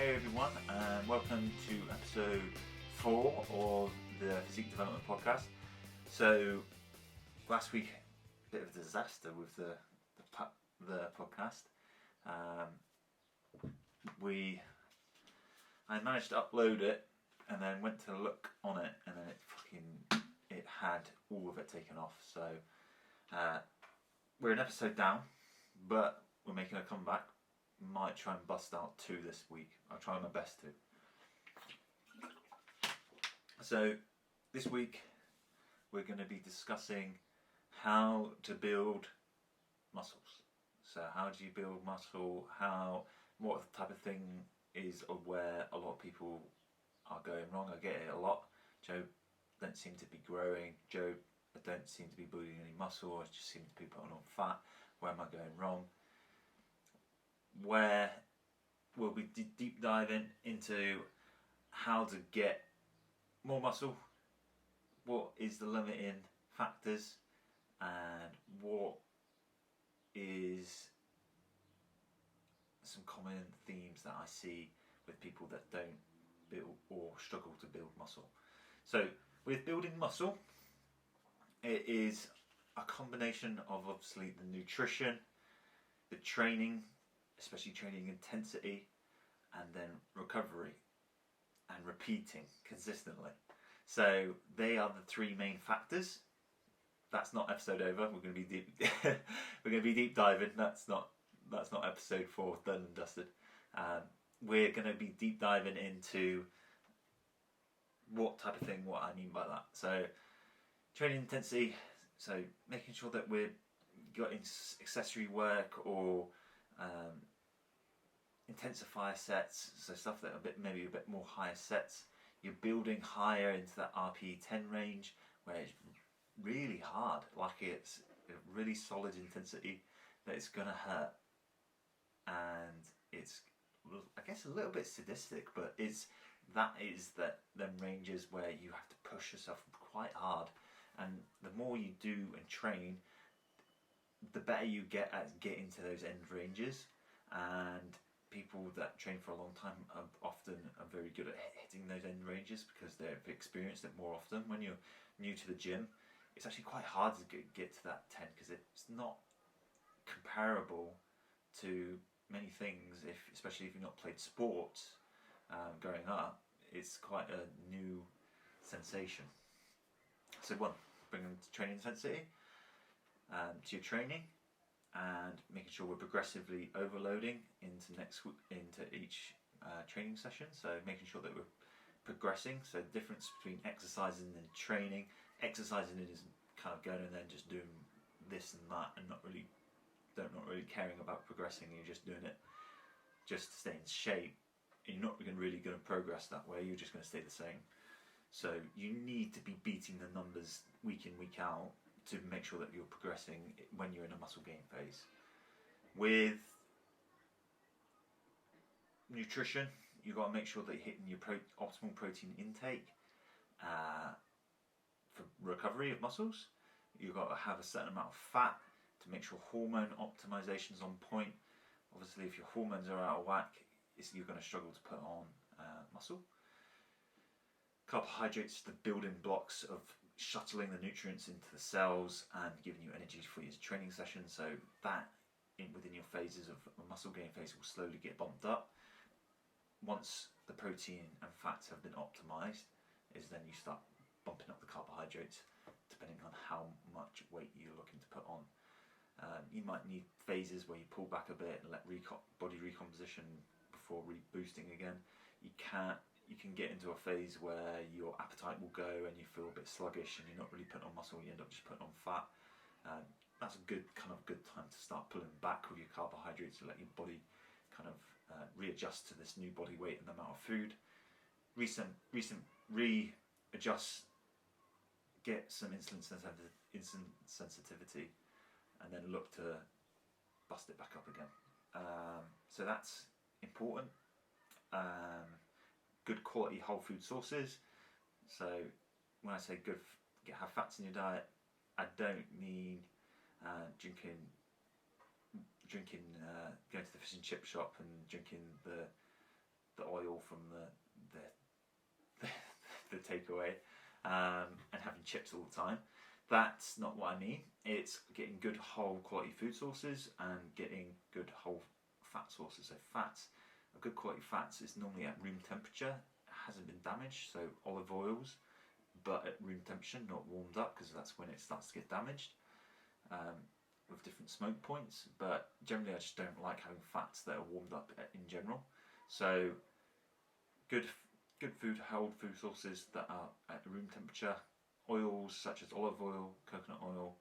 Hey everyone, and welcome to episode 4 of the Physique Development Podcast. So, last week, a bit of a disaster with the podcast. I managed to upload it, and then went to look on it, and then it had all of it taken off. So, we're an episode down, but we're making a comeback. Might try and bust out 2 this week. I'll try my best to. So this week we're going to be discussing how to build muscles. So how do you build muscle? What type of thing is where a lot of people are going wrong? I get it a lot. Joe don't seem to be growing. Joe, I don't seem to be building any muscle. I just seem to be putting on fat. Where am I going wrong? Where we'll be deep diving into how to get more muscle, what is the limiting factors, and what is some common themes that I see with people that don't build or struggle to build muscle. So with building muscle, it is a combination of obviously the nutrition, the training, especially training intensity, and then recovery and repeating consistently. So they are the 3 main factors. That's not episode over. We're going to be deep. We're going to be deep diving. That's not episode 4 done and dusted. We're going to be deep diving into what type of thing, what I mean by that. So training intensity. So making sure that we're getting accessory work or intensifier sets, so stuff that are maybe a bit more higher sets. You're building higher into that RPE 10 range where it's really hard, like it's a really solid intensity that it's going to hurt, and it's, I guess, a little bit sadistic, but them ranges where you have to push yourself quite hard, and the more you do and train, the better you get at getting to those end ranges. And people that train for a long time are very good at hitting those end ranges because they've experienced it more often. When you're new to the gym, it's actually quite hard to get to that 10 because it's not comparable to many things, especially if you've not played sports growing up. It's quite a new sensation. So bring them to training intensity, to your training, and making sure we're progressively overloading into each training session. So making sure that we're progressing. So the difference between exercising and training. Exercising is kind of going and then just doing this and that, and not really caring about progressing. You're just doing it just to stay in shape. And you're not really going to progress that way. You're just going to stay the same. So you need to be beating the numbers week in, week out to make sure that you're progressing when you're in a muscle gain phase. With nutrition, you've got to make sure that you're hitting your optimal protein intake for recovery of muscles. You've got to have a certain amount of fat to make sure hormone optimization is on point. Obviously, if your hormones are out of whack, you're going to struggle to put on muscle. Carbohydrates, the building blocks of shuttling the nutrients into the cells and giving you energy for your training session. So that within your phases of a muscle gain phase will slowly get bumped up. Once the protein and fats have been optimized, is then you start bumping up the carbohydrates depending on how much weight you're looking to put on. You might need phases where you pull back a bit and let body recomposition before reboosting again. You can get into a phase where your appetite will go and you feel a bit sluggish and you're not really putting on muscle, you end up just putting on fat. That's a good time to start pulling back with your carbohydrates to let your body kind of readjust to this new body weight and the amount of food. Readjust, get some insulin sensitivity, and then look to bust it back up again. So that's important. Good quality whole food sources. So when I say good, have fats in your diet, I don't mean going to the fish and chip shop and drinking the the oil from the takeaway, and having chips all the time. That's not what I mean. It's getting good whole quality food sources and getting good whole fat sources. So fats, a good quality fats is normally at room temperature, hasn't been damaged. So olive oils, but at room temperature, not warmed up, because that's when it starts to get damaged. With different smoke points, but generally I just don't like having fats that are warmed up in general. So good held food sources that are at room temperature, oils such as olive oil, coconut oil,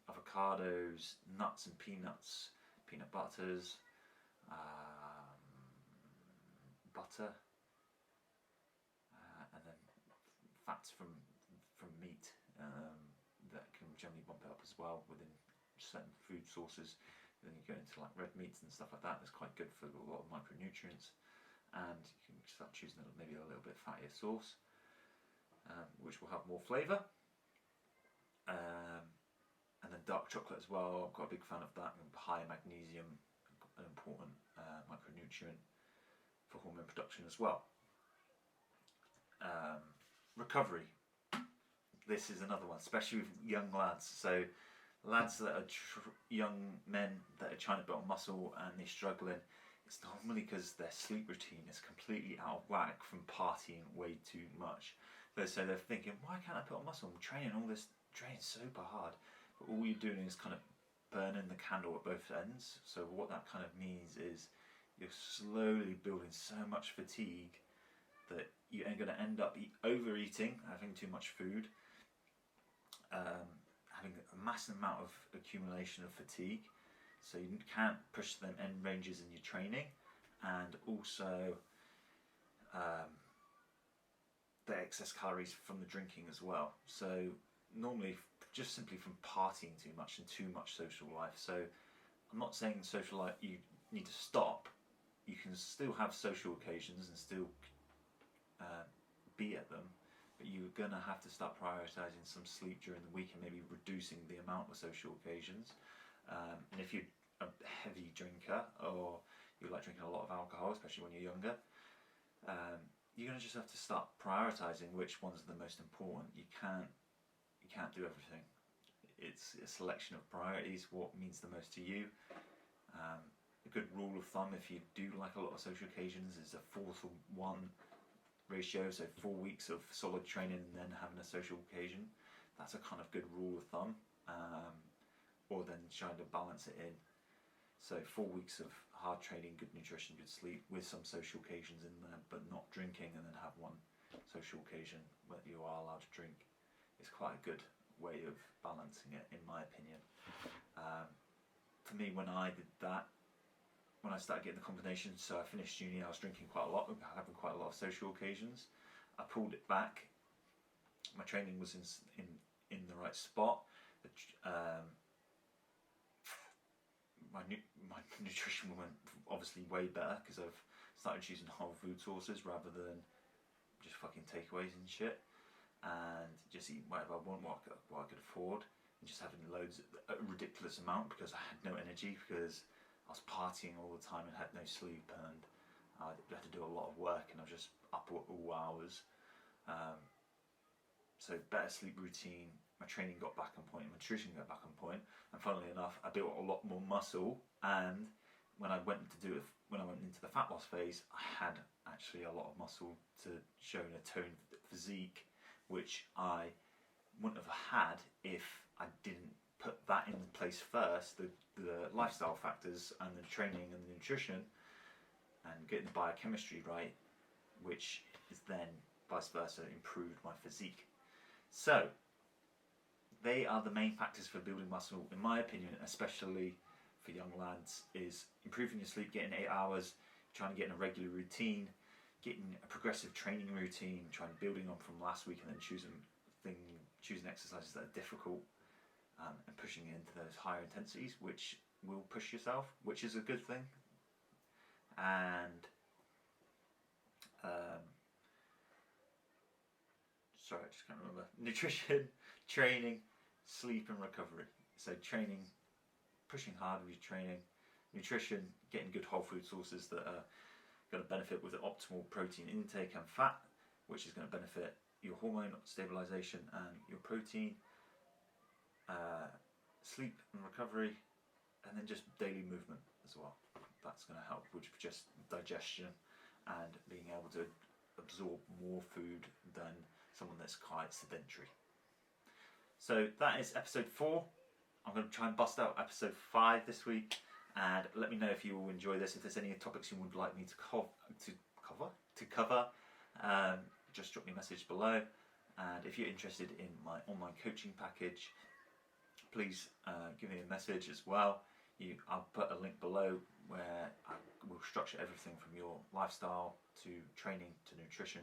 avocados, nuts and peanuts, peanut butters, butter, and then fats from meat that can generally bump it up as well within certain food sources. Then you go into like red meats and stuff like that. That's quite good for a lot of micronutrients, and you can start choosing maybe a little bit fattier sauce, which will have more flavour. And then dark chocolate as well. I'm quite a big fan of that. High magnesium, an important micronutrient for hormone production as well. Recovery. This is another one, especially with young lads. So lads that are young men that are trying to build muscle and they're struggling, it's normally because their sleep routine is completely out of whack from partying way too much. So they're thinking, why can't I put on muscle? I'm training super hard. But all you're doing is kind of burning the candle at both ends. So what that kind of means is you're slowly building so much fatigue that you're going to end up overeating, having too much food, having a massive amount of accumulation of fatigue, so you can't push them end ranges in your training, and also the excess calories from the drinking as well. So normally just simply from partying too much and too much social life. So I'm not saying social life you need to stop. You can still have social occasions and still be at them, but you're going to have to start prioritising some sleep during the week and maybe reducing the amount of social occasions. And if you're a heavy drinker or you like drinking a lot of alcohol, especially when you're younger, you're going to just have to start prioritising which ones are the most important. You can't do everything. It's a selection of priorities, what means the most to you. A good rule of thumb, if you do like a lot of social occasions, is a 4-to-1 ratio, so 4 weeks of solid training and then having a social occasion. That's a kind of good rule of thumb. Or then trying to balance it in. So 4 weeks of hard training, good nutrition, good sleep, with some social occasions in there, but not drinking, and then have one social occasion where you are allowed to drink. It's quite a good way of balancing it, in my opinion. For me, when I did that, when I started getting the combination, so I finished uni, I was drinking quite a lot, having quite a lot of social occasions. I pulled it back. My training was in the right spot. My nutrition went obviously way better because I've started choosing whole food sources rather than just fucking takeaways and shit, and just eating whatever I want, what I could afford, and just having loads, a ridiculous amount, because I had no energy, because I was partying all the time and had no sleep, and I had to do a lot of work, and I was just up all hours. So better sleep routine, my training got back on point, my nutrition got back on point, and funnily enough, I built a lot more muscle. And when I went into the fat loss phase, I had actually a lot of muscle to show in a toned physique, which I wouldn't have had if I didn't put that in place first, the lifestyle factors and the training and the nutrition, and getting the biochemistry right, which is then vice versa improved my physique. So they are the main factors for building muscle, in my opinion, especially for young lads, is improving your sleep, getting 8 hours, trying to get in a regular routine, getting a progressive training routine, trying building on from last week, and then choosing exercises that are difficult, and pushing into those higher intensities, which will push yourself, which is a good thing. And sorry, I just can't remember. Nutrition, training, sleep, and recovery. So training, pushing hard with your training, nutrition, getting good whole food sources that are going to benefit with optimal protein intake and fat, which is going to benefit your hormone stabilization and your protein, sleep and recovery, and then just daily movement as well. That's going to help with just digestion and being able to absorb more food than someone that's quite sedentary. So that is episode 4. I'm going to try and bust out episode 5 this week, and let me know if you will enjoy this. If there's any topics you would like me to cover, just drop me a message below. And if you're interested in my online coaching package, please give me a message as well. I'll put a link below where I will structure everything from your lifestyle to training to nutrition,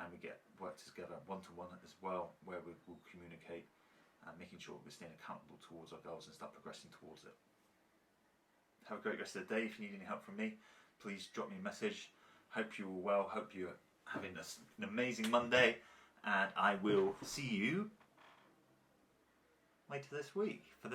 and we work together one-to-one as well, where we will communicate and making sure we're staying accountable towards our goals and start progressing towards it. Have a great rest of the day. If you need any help from me, please drop me a message. Hope you're all well. Hope you're having an amazing Monday, and I will see you later this week for the